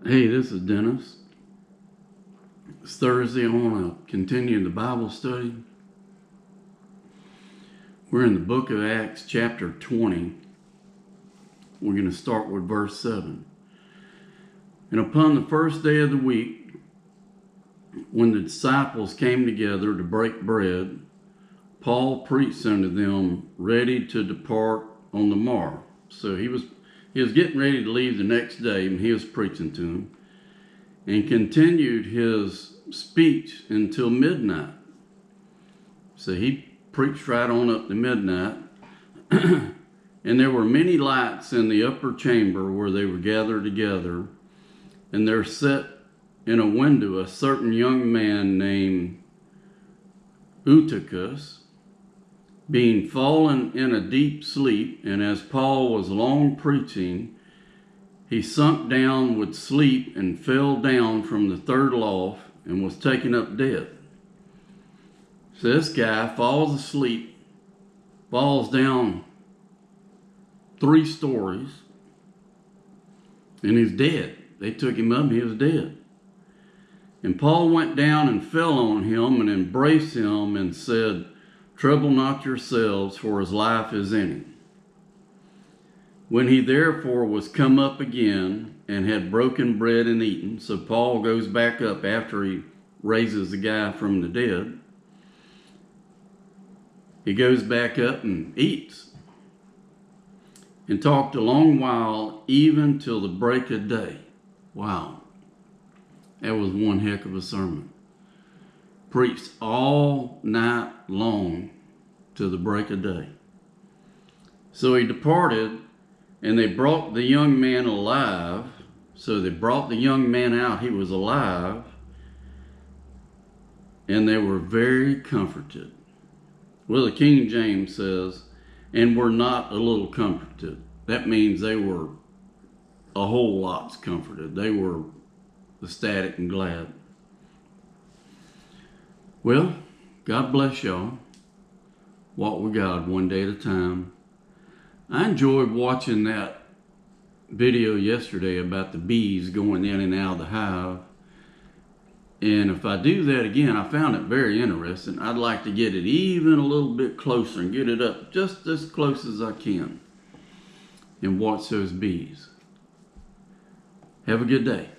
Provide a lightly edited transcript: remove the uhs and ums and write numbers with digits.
Hey, this is Dennis. It's Thursday. I want to continue the Bible study. We're in the book of Acts, chapter 20. We're going to start with verse 7. And upon the first day of the week, when the disciples came together to break bread, Paul preached unto them, ready to depart on the morrow. So he was getting ready to leave the next day, and he was preaching to them, and continued his speech until midnight. So he preached right on up to midnight. And there were many lights in the upper chamber where they were gathered together, and there sat in a window a certain young man named Eutychus, being fallen in a deep sleep. And as Paul was long preaching, he sunk down with sleep and fell down from the third loft and was taken up dead. So this guy falls asleep, falls down 3 stories, and he's dead. They took him up and he was dead. And Paul went down and fell on him and embraced him and said, "Trouble not yourselves, for his life is in him." When he therefore was come up again and had broken bread and eaten, so Paul goes back up after he raises the guy from the dead. He goes back up and eats and talked a long while, even till the break of day. Wow, that was one heck of a sermon. Preached all night long till the break of day. So he departed, and they brought the young man alive. So they brought the young man out. He was alive. And they were very comforted. Well, the King James says, and were not a little comforted. That means they were a whole lot comforted. They were ecstatic and glad. Well, God bless y'all. Walk with God one day at a time. I enjoyed watching that video yesterday about the bees going in and out of the hive. And if I do that again, I found it very interesting. I'd like to get it even a little bit closer and get it up just as close as I can and watch those bees. Have a good day.